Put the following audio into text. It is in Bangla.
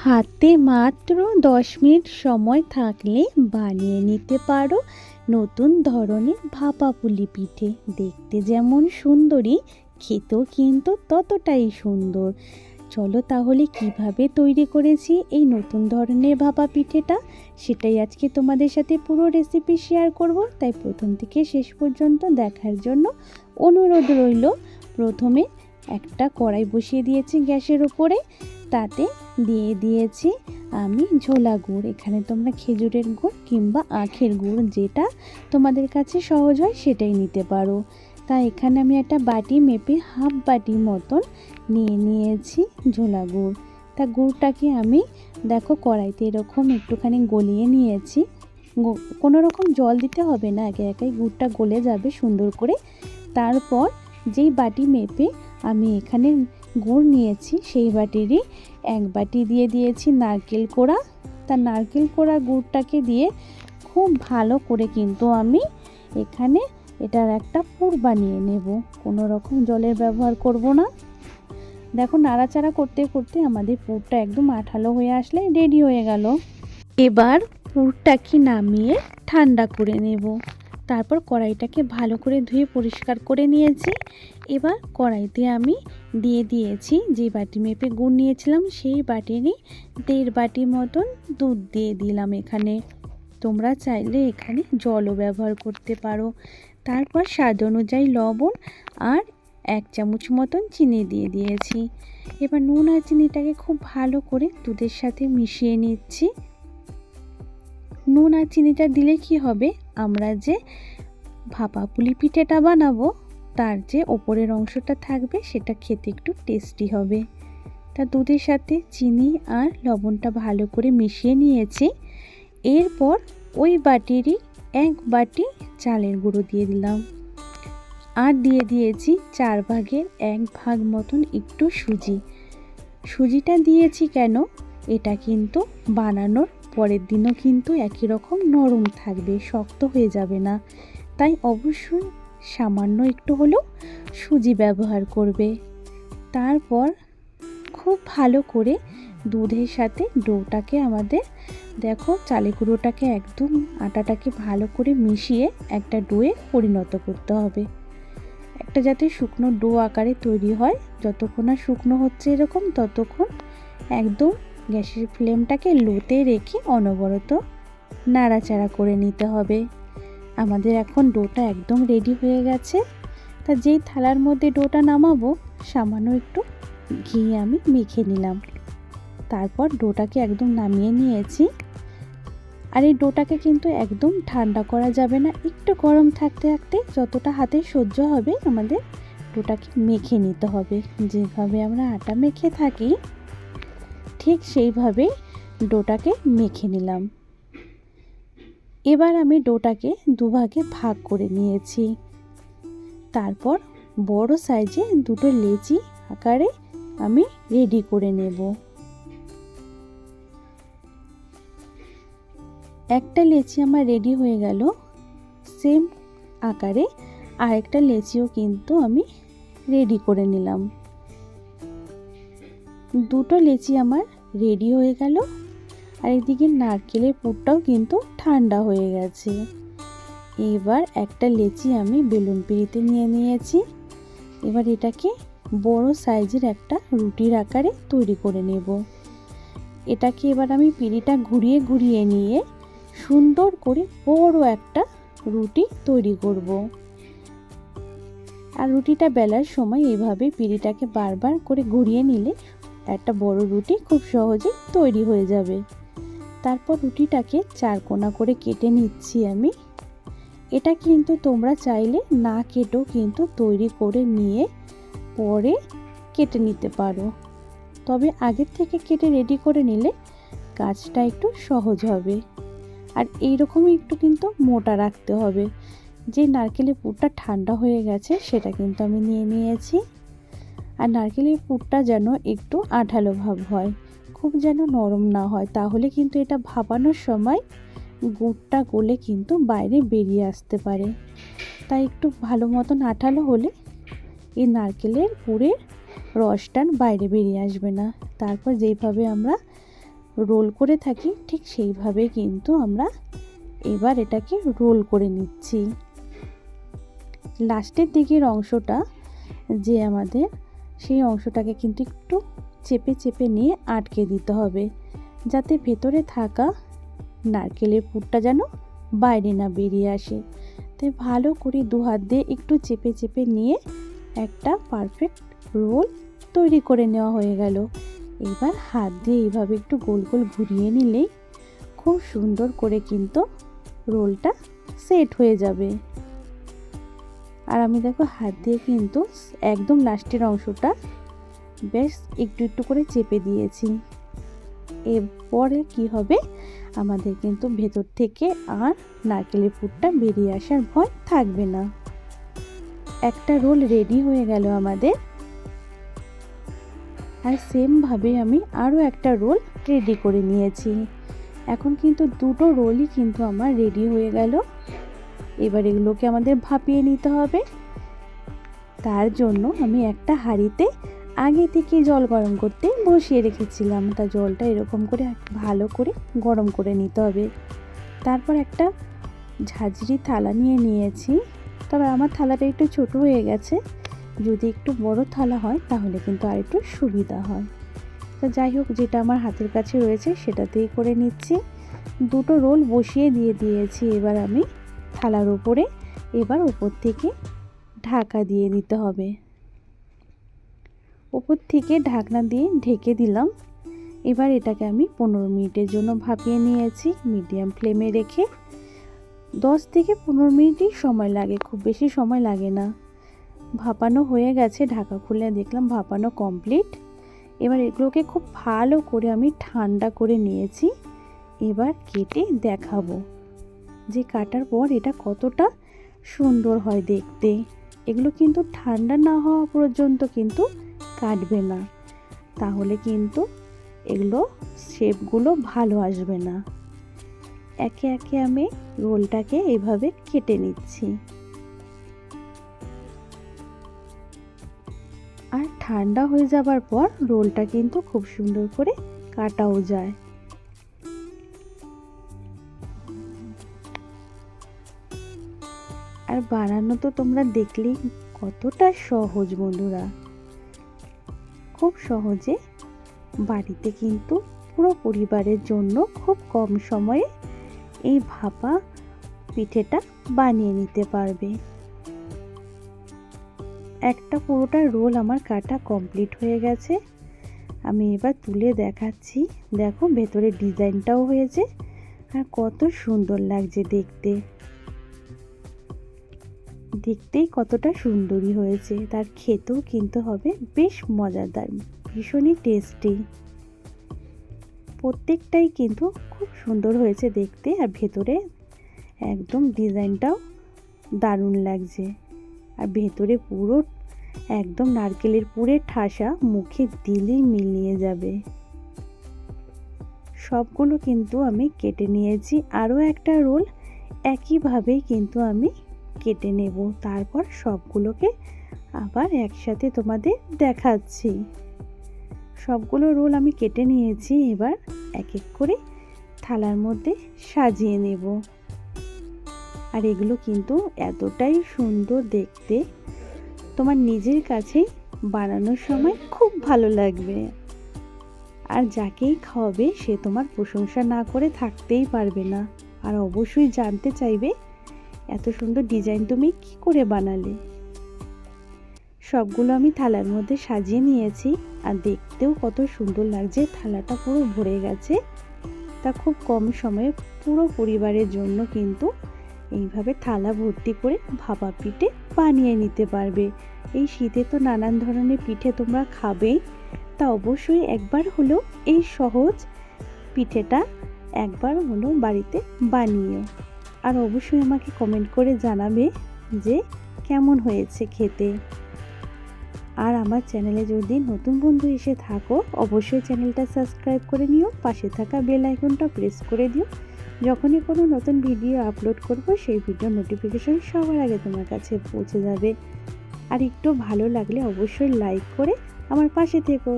হাতে মাত্র 10 মিনিট সময় থাকলে বানিয়ে নিতে পারো নতুন ধরনের ভাপা পুলি পিঠে। দেখতে যেমন সুন্দরী, খেতেও কিন্তু ততটাই সুন্দর। চলো তাহলে কিভাবে তৈরি করেছি এই নতুন ধরনের ভাপা পিঠেটা, সেটাই আজকে তোমাদের সাথে পুরো রেসিপি শেয়ার করব। তাই প্রথম থেকে শেষ পর্যন্ত দেখার জন্য অনুরোধ রইল। প্রথমে একটা কড়াই বসিয়ে দিয়েছি গ্যাসের উপরে, তাতে দিয়ে দিয়েছি আমি ঝোলা গুড়। এখানে তোমরা খেজুরের গুড় কিংবা আখের গুড়, যেটা তোমাদের কাছে সহজ হয় সেটাই নিতে পারো। তা এখানে আমি একটা বাটি মেপে হাফ বাটি মতন নিয়ে নিয়েছি ঝোলা গুড়। তা গুড়টাকে আমি দেখো কড়াইতে এরকম একটুখানি গলিয়ে নিয়েছি। কোনো রকম জল দিতে হবে না, একে একাই গুড়টা গলে যাবে সুন্দর করে। তারপর যেই বাটি মেপে আমি এখানে গুড় নিয়েছি সেই বাটিরই এক বাটি দিয়ে দিয়েছি নারকেল কোড়া। তা নারকেল কোড়া গুড়টাকে দিয়ে খুব ভালো করে কিন্তু আমি এখানে এটার একটা পুর বানিয়ে নেব। কোনো রকম জলের ব্যবহার করব না। দেখো নাড়াচাড়া করতে করতে আমাদের পুরটা একদম আঠালো হয়ে আসলে রেডি হয়ে গেল। এবার পুরটাকে নামিয়ে ঠান্ডা করে নেব। তারপর কড়াইটাকে ভালো করে ধুয়ে পরিষ্কার করে নিয়েছি। এবার কড়াইতে আমি দিয়ে দিয়েছি যে বাটি মেপে গুড় নিয়েছিলাম সেই বাটিরই 1.5 বাটি মতন দুধ দিয়ে দিলাম এখানে। তোমরা চাইলে এখানে জলও ব্যবহার করতে পারো। তারপর স্বাদ অনুযায়ী লবণ আর 1 চামচ মতন চিনি দিয়ে দিয়েছি। এবার নুন আর চিনিটাকে খুব ভালো করে দুধের সাথে মিশিয়ে নিচ্ছি। নুন আর চিনিটা দিলে কি হবে, আমরা যে ভাপা পুলি পিঠেটা বানাবো তার যে ওপরের অংশটা থাকবে সেটা খেতে একটু টেস্টি হবে। তা দুধের সাথে চিনি আর লবণটা ভালো করে মিশিয়ে নিয়েছি। এরপর ওই বাটিরই 1 বাটি চালের গুঁড়ো দিয়ে দিলাম আর দিয়ে দিয়েছি 4 ভাগের 1 ভাগ মতন একটু সুজি। সুজিটা দিয়েছি কেন, এটা কিন্তু বানানোর পরের দিনও কিন্তু একই রকম নরম থাকবে, শক্ত হয়ে যাবে না। তাই অবশ্যই সামান্য একটু হলেও সুজি ব্যবহার করবে। তারপর খুব ভালো করে দুধের সাথে ডোটাকে আমাদের দেখো চালের গুঁড়োটাকে একদম আটাটাকে ভালো করে মিশিয়ে একটা ডোয়ে পরিণত করতে হবে। একটা যাতে শুকনো ডো আকারে তৈরি হয়, যতক্ষণ না শুকনো হচ্ছে এরকম ততক্ষণ একদম গ্যাসের ফ্লেমটাকে লোতে রেখে অনবরত নাড়াচাড়া করে নিতে হবে। আমাদের এখন ডোটা একদম রেডি হয়ে গেছে। তা যেই থালার মধ্যে ডোটা নামাবো সামান্য একটু ঘি আমি মেখে নিলাম। তারপর ডোটাকে একদম নামিয়ে নিয়েছি। আর এই ডোটাকে কিন্তু একদম ঠান্ডা করা যাবে না, একটু গরম থাকতে থাকতে যতটা হাতে সহ্য হবে আমাদের ডোটাকে মেখে নিতে হবে। যেভাবে আমরা আটা মেখে থাকি ঠিক সেইভাবে ডোটাকে মেখে নিলাম। এবার আমি ডোটাকে দুভাগে ভাগ করে নিয়েছি। তারপর বড় সাইজে দুটো লেচি আকারে আমি রেডি করে নেব। একটা লেচি আমার রেডি হয়ে গেল, সেম আকারে আরেকটা লেচিও কিন্তু আমি রেডি করে নিলাম। দুটো লেচি আমার রেডি হয়ে গেল। আর এদিকে নারকেলের পুরটাও কিন্তু ঠান্ডা হয়ে গেছে। এবার একটা লেচি আমি বেলুন পিঁড়িতে নিয়ে নিয়েছি। এবার এটাকে বড় সাইজের একটা রুটির আকারে তৈরি করে নেব। এটাকে এবার আমি পিঁড়িটা ঘুরিয়ে ঘুরিয়ে নিয়ে সুন্দর করে বড় একটা রুটি তৈরি করব। আর রুটিটা বেলার সময় এইভাবে পিঁড়িটাকে বারবার করে ঘুরিয়ে নিলে একটা বড় রুটি খুব সহজেই তৈরি হয়ে যাবে। তারপর রুটিটাকে 4 কোনা করে কেটে নিচ্ছি আমি। এটা কিন্তু তোমরা চাইলে না কেটেও কিন্তু তৈরি করে নিয়ে পরে কেটে নিতে পারো, তবে আগের থেকে কেটে রেডি করে নিলে কাজটা একটু সহজ হবে। আর এইরকমই একটু কিন্তু মোটা রাখতে হবে। যে নারকেলের পুরটা ঠান্ডা হয়ে গেছে সেটা কিন্তু আমি নিয়ে নিয়েছি। আর নারকেলের পুরটা যেন একটু আঠালো ভাব হয়, খুব যেন নরম না হয়, তাহলে কিন্তু এটা ভাপানোর সময় গুড়টা গলে কিন্তু বাইরে বেরিয়ে আসতে পারে। তাই একটু ভালো মতন আঠালো হলে এই নারকেলের পুরের রসটা বাইরে বেরিয়ে আসবে না। তারপর যেইভাবে আমরা রোল করে থাকি ঠিক সেইভাবে কিন্তু আমরা এবার এটাকে রোল করে নিচ্ছি। লাস্টের দিকের অংশটা যে আমাদের, সেই অংশটাকে কিন্তু একটু চেপে চেপে নিয়ে আটকে দিতে হবে, যাতে ভেতরে থাকা নারকেলের পুরটা যেন বাইরে না বেরিয়ে আসে। তাই ভালো করে দু হাত দিয়ে একটু চেপে চেপে নিয়ে একটা পারফেক্ট রোল তৈরি করে নেওয়া হয়ে গেল। এবার হাত দিয়ে এইভাবে একটু গোল গোল ঘুরিয়ে নিলেই খুব সুন্দর করে কিন্তু রোলটা সেট হয়ে যাবে। আর আমি দেখো হাত দিয়ে কিন্তু একদম লাস্টের অংশটা বেশ একটু একটু করে চেপে দিয়েছি। এরপরে কি হবে, আমাদের কিন্তু ভেতর থেকে আর নারকেলের পুরটা বেরিয়ে আসার ভয় থাকবে না। একটা রোল রেডি হয়ে গেল আমাদের। আর সেমভাবে আমি আরও একটা রোল রেডি করে নিয়েছি। এখন কিন্তু দুটো রোলই কিন্তু আমার রেডি হয়ে গেল। এবার এগুলোকে আমাদের ভাপিয়ে নিতে হবে। তার জন্য আমি একটা হাঁড়িতে আগে থেকে জল গরম করতে বসিয়ে রেখেছিলাম। তা জলটা এরকম করে ভালো করে গরম করে নিতে হবে। তারপর একটা ঝাঁঝরি থালা নিয়ে নিয়েছি, তবে আমার থালাটা একটু ছোট হয়ে গেছে। যদি একটু বড় থালা হয় তাহলে কিন্তু আর একটু সুবিধা হয়। তো যাই হোক, যেটা আমার হাতের কাছে রয়েছে সেটাতেই করে নিচ্ছি। দুটো রোল বসিয়ে দিয়েছি। এবার আমি থালার উপরে উপর থেকে ঢাকা দিয়ে দিতে হবে। উপর থেকে ঢাকনা দিয়ে ঢেকে দিলাম। এবার এটাকে আমি 15 মিনিটের জন্য ভাপিয়ে নিয়েছি মিডিয়াম ফ্লেমে রেখে। 10 থেকে 15 মিনিটই সময় লাগে, খুব বেশি সময় লাগে না। ভাপানো হয়ে গেছে, ঢাকা খুলে দেখলাম ভাপানো কমপ্লিট। এবার এগুলোকে খুব ভালো করে আমি ঠান্ডা করে নিয়েছি। এবার কেটে দেখাবো যে কাটার পর এটা কতটা সুন্দর হয় দেখতে। এগুলো কিন্তু ঠান্ডা না হওয়া পর্যন্ত কিন্তু কাটবে না, তাহলে কিন্তু এগুলো শেপগুলো ভালো আসবে না। একে একে আমি রোলটাকে এইভাবে কেটে নিচ্ছি। আর ঠান্ডা হয়ে যাবার পর রোলটা কিন্তু খুব সুন্দর করে কাটাও যায়। আর বানানো তো তোমরা দেখলেই কতটা সহজ বন্ধুরা। খুব সহজে বাড়িতে কিন্তু পুরো পরিবারের জন্য খুব কম সময়ে এই ভাপা পিঠেটা বানিয়ে নিতে পারবে। একটা পুরোটা রোল আমার কাটা কমপ্লিট হয়ে গেছে। আমি এবার তুলে দেখাচ্ছি। দেখো ভেতরে ডিজাইনটাও হয়েছে আর কত সুন্দর লাগছে দেখতে। দেখতেই কতটা সুন্দরই হয়েছে, তার খেতেও কিন্তু হবে বেশ মজাদার, ভীষণই টেস্টি। প্রত্যেকটাই কিন্তু খুব সুন্দর হয়েছে দেখতে। আর ভেতরে একদম ডিজাইনটাও দারুণ লাগছে। আর ভেতরে পুরো একদম নারকেলের পুরের ঠাসা, মুখে দিলেই মিলিয়ে যাবে। সবগুলো কিন্তু আমি কেটে নিয়েছি। আরও একটা রোল একইভাবেই কিন্তু আমি কেটে নেব। তারপর সবগুলোকে আবার একসাথে তোমাদের দেখাচ্ছি। সবগুলো রোল আমি কেটে নিয়েছি। এবার এক এক করে থালার মধ্যে সাজিয়ে নেব। আর এগুলো কিন্তু এতটাই সুন্দর দেখতে, তোমার নিজের কাছেই বানানোর সময় খুব ভালো লাগবে। আর যাকেই খাওয়াবে সে তোমার প্রশংসা না করে থাকতেই পারবে না। আর অবশ্যই জানতে চাইবে এত সুন্দর ডিজাইন তুমি কি করে বানালে। সবগুলো আমি থালার মধ্যে সাজিয়ে নিয়েছি। আর দেখতেও কত সুন্দর লাগছে, থালাটা পুরো ভরে গেছে। তা খুব কম সময়ে পুরো পরিবারের জন্য কিন্তু এইভাবে থালা ভর্তি করে ভাপা পিঠে বানিয়ে নিতে পারবে। এই শীতে তো নানান ধরনের পিঠে তোমরা খাবেই, তা অবশ্যই একবার হলেও এই সহজ পিঠেটা একবার হলেও বাড়িতে বানিও। আর অবশ্যই আমাকে কমেন্ট করে জানাবে যে কেমন হয়েছে খেতে। আর আমার চ্যানেলে যদি নতুন বন্ধু এসে থাকো, অবশ্যই চ্যানেলটা সাবস্ক্রাইব করে নিও, পাশে থাকা বেল আইকনটা প্রেস করে দিও। যখনই কোনো নতুন ভিডিও আপলোড করব সেই ভিডিও নোটিফিকেশন সবার আগে তোমার কাছে পৌঁছে যাবে। আর একটু ভালো লাগলে অবশ্যই লাইক করে আমার পাশে থেকো।